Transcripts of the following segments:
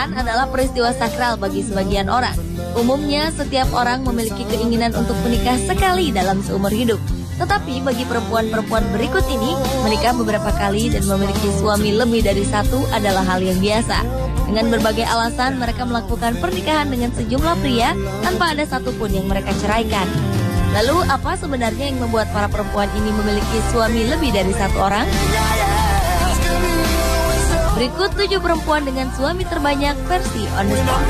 Pernikahan adalah peristiwa sakral bagi sebagian orang. Umumnya, setiap orang memiliki keinginan untuk menikah sekali dalam seumur hidup. Tetapi bagi perempuan-perempuan berikut ini, menikah beberapa kali dan memiliki suami lebih dari satu adalah hal yang biasa. Dengan berbagai alasan, mereka melakukan pernikahan dengan sejumlah pria tanpa ada satupun yang mereka ceraikan. Lalu, apa sebenarnya yang membuat para perempuan ini memiliki suami lebih dari satu orang? Berikut 7 perempuan dengan suami terbanyak versi On The Spot.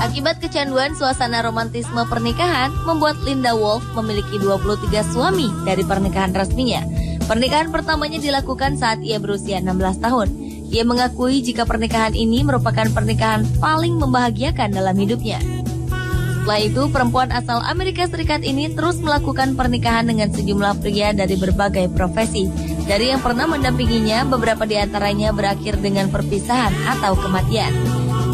Akibat kecanduan suasana romantisme pernikahan, membuat Linda Woolf memiliki 23 suami dari pernikahan resminya. Pernikahan pertamanya dilakukan saat ia berusia 16 tahun. Ia mengakui jika pernikahan ini merupakan pernikahan paling membahagiakan dalam hidupnya. Setelah itu, perempuan asal Amerika Serikat ini terus melakukan pernikahan dengan sejumlah pria dari berbagai profesi. Dari yang pernah mendampinginya, beberapa di antaranya berakhir dengan perpisahan atau kematian.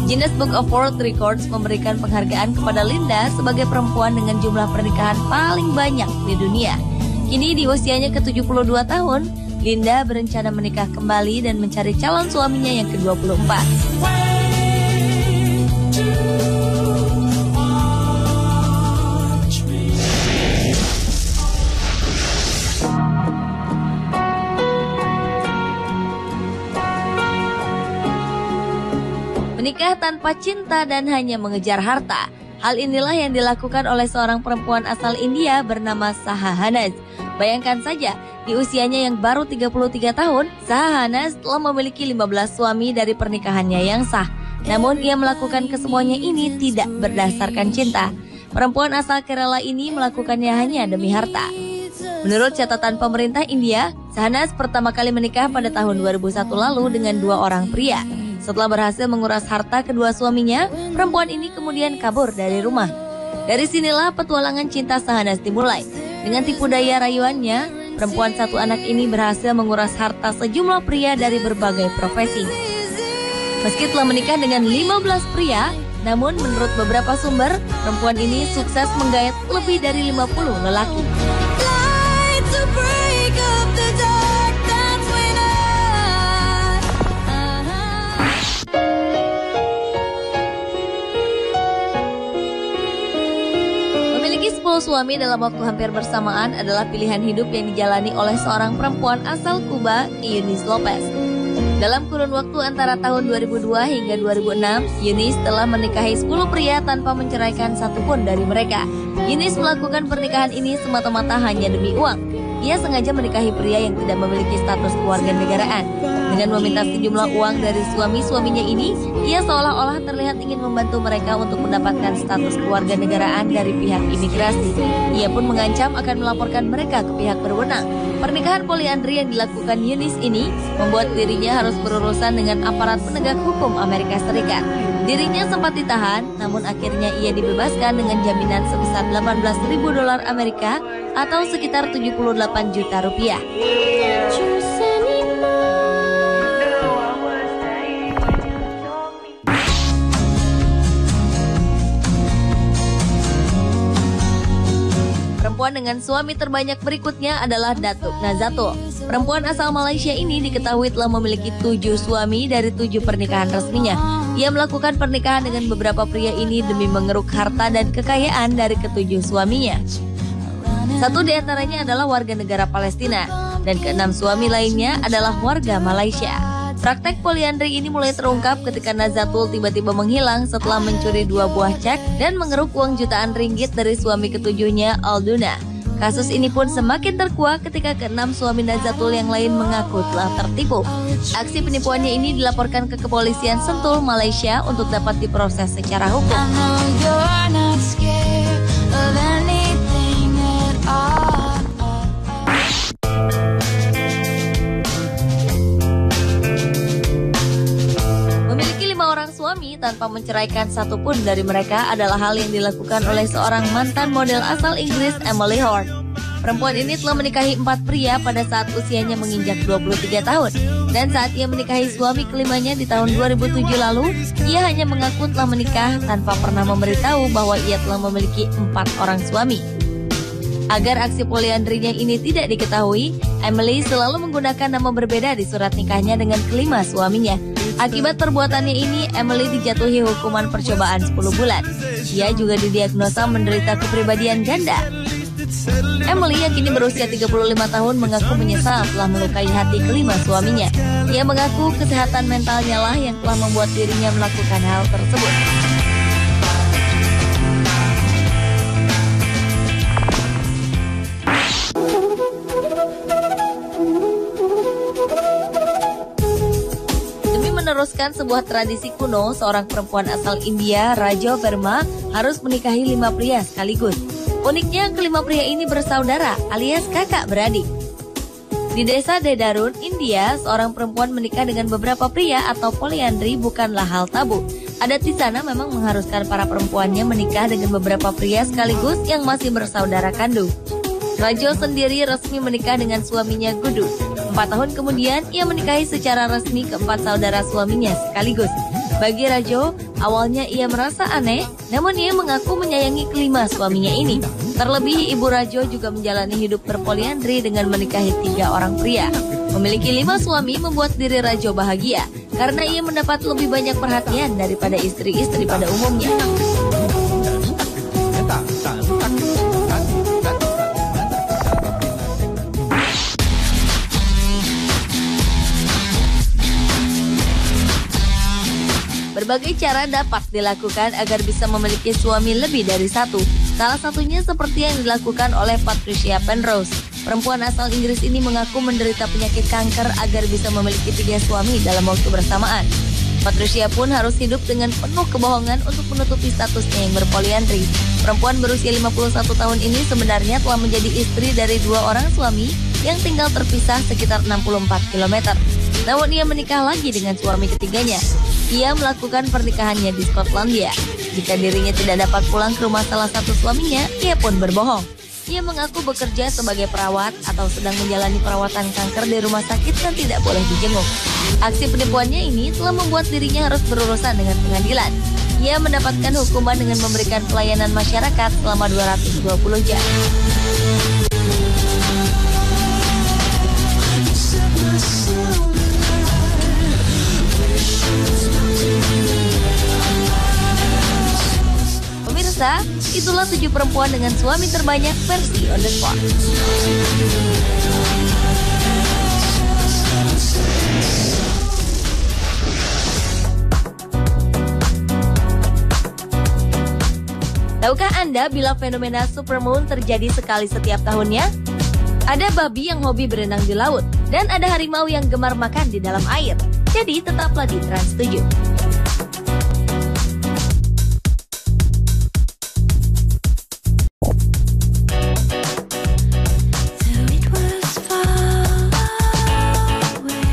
Guinness Book of World Records memberikan penghargaan kepada Linda sebagai perempuan dengan jumlah pernikahan paling banyak di dunia. Kini di usianya ke-72 tahun, Linda berencana menikah kembali dan mencari calon suaminya yang ke-24. Menikah tanpa cinta dan hanya mengejar harta. Hal inilah yang dilakukan oleh seorang perempuan asal India bernama Saha Hanaz. Bayangkan saja, di usianya yang baru 33 tahun, Saha Hanaz telah memiliki 15 suami dari pernikahannya yang sah. Namun ia melakukan kesemuanya ini tidak berdasarkan cinta. Perempuan asal Kerala ini melakukannya hanya demi harta. Menurut catatan pemerintah India, Saha Hanaz pertama kali menikah pada tahun 2001 lalu dengan 2 orang pria. Setelah berhasil menguras harta kedua suaminya, perempuan ini kemudian kabur dari rumah. Dari sinilah petualangan cinta Saha Hanaz dimulai. Dengan tipu daya rayuannya, perempuan satu anak ini berhasil menguras harta sejumlah pria dari berbagai profesi. Meski telah menikah dengan 15 pria, namun menurut beberapa sumber, perempuan ini sukses menggait lebih dari 50 lelaki. Suami dalam waktu hampir bersamaan adalah pilihan hidup yang dijalani oleh seorang perempuan asal Kuba, Eunice Lopez. Dalam kurun waktu antara tahun 2002 hingga 2006, Eunice telah menikahi 10 pria tanpa menceraikan satupun dari mereka. Eunice melakukan pernikahan ini semata-mata hanya demi uang. Ia sengaja menikahi pria yang tidak memiliki status kewarganegaraan. Dengan meminta sejumlah uang dari suami-suaminya ini, ia seolah-olah terlihat ingin membantu mereka untuk mendapatkan status kewarganegaraan dari pihak imigrasi. Ia pun mengancam akan melaporkan mereka ke pihak berwenang. Pernikahan poliandri yang dilakukan Eunice ini membuat dirinya harus berurusan dengan aparat penegak hukum Amerika Serikat. Dirinya sempat ditahan, namun akhirnya ia dibebaskan dengan jaminan sebesar $18.000 Amerika atau sekitar 78 juta rupiah. Perempuan dengan suami terbanyak berikutnya adalah Datuk Nazatul. Perempuan asal Malaysia ini diketahui telah memiliki 7 suami dari 7 pernikahan resminya. Ia melakukan pernikahan dengan beberapa pria ini demi mengeruk harta dan kekayaan dari ke-7 suaminya. Satu di antaranya adalah warga negara Palestina, dan ke-6 suami lainnya adalah warga Malaysia. Praktek poliandri ini mulai terungkap ketika Nazatul tiba-tiba menghilang setelah mencuri 2 buah cek dan mengeruk uang jutaan ringgit dari suami ke-7-nya, Alduna. Kasus ini pun semakin terkuak ketika ke-6 suami Nazatul yang lain mengaku telah tertipu. Aksi penipuannya ini dilaporkan ke kepolisian Sentul, Malaysia untuk dapat diproses secara hukum. Memiliki 5 orang suami tanpa menceraikan satupun dari mereka adalah hal yang dilakukan oleh seorang mantan model asal Inggris, Emily Horn. Perempuan ini telah menikahi 4 pria pada saat usianya menginjak 23 tahun. Dan saat ia menikahi suami kelimanya di tahun 2007 lalu, ia hanya mengaku telah menikah tanpa pernah memberitahu bahwa ia telah memiliki 4 orang suami. Agar aksi poliandrinya ini tidak diketahui, Emily selalu menggunakan nama berbeda di surat nikahnya dengan kelima suaminya. Akibat perbuatannya ini, Emily dijatuhi hukuman percobaan 10 bulan. Ia juga didiagnosa menderita kepribadian ganda. Emily yang kini berusia 35 tahun mengaku menyesal telah melukai hati kelima suaminya. Ia mengaku kesehatan mentalnya lah yang telah membuat dirinya melakukan hal tersebut. Meneruskan sebuah tradisi kuno, seorang perempuan asal India, Rajo Verma, harus menikahi 5 pria sekaligus. Uniknya, kelima pria ini bersaudara alias kakak beradik. Di desa Dedarun, India, seorang perempuan menikah dengan beberapa pria atau poliandri bukanlah hal tabu. Adat di sana memang mengharuskan para perempuannya menikah dengan beberapa pria sekaligus yang masih bersaudara kandung. Rajo sendiri resmi menikah dengan suaminya Gudu. 4 tahun kemudian, ia menikahi secara resmi keempat saudara suaminya sekaligus. Bagi Rajo, awalnya ia merasa aneh, namun ia mengaku menyayangi kelima suaminya ini. Terlebih, ibu Rajo juga menjalani hidup berpoliandri dengan menikahi 3 orang pria. Memiliki 5 suami membuat diri Rajo bahagia, karena ia mendapat lebih banyak perhatian daripada istri-istri pada umumnya. Berbagai cara dapat dilakukan agar bisa memiliki suami lebih dari satu. Salah satunya seperti yang dilakukan oleh Patricia Penrose. Perempuan asal Inggris ini mengaku menderita penyakit kanker agar bisa memiliki 3 suami dalam waktu bersamaan. Patricia pun harus hidup dengan penuh kebohongan untuk menutupi statusnya yang berpoliandri. Perempuan berusia 51 tahun ini sebenarnya telah menjadi istri dari 2 orang suami yang tinggal terpisah sekitar 64 km. Namun ia menikah lagi dengan suami ketiganya. Ia melakukan pernikahannya di Skotlandia. Jika dirinya tidak dapat pulang ke rumah salah satu suaminya, ia pun berbohong. Ia mengaku bekerja sebagai perawat atau sedang menjalani perawatan kanker di rumah sakit dan tidak boleh dijenguk. Aksi penipuannya ini telah membuat dirinya harus berurusan dengan pengadilan. Ia mendapatkan hukuman dengan memberikan pelayanan masyarakat selama 220 jam. Pemirsa, itulah 7 perempuan dengan suami terbanyak versi On The Spot. Tahukah Anda bila fenomena supermoon terjadi sekali setiap tahunnya? Ada babi yang hobi berenang di laut, dan ada harimau yang gemar makan di dalam air. Jadi tetaplah di Trans 7.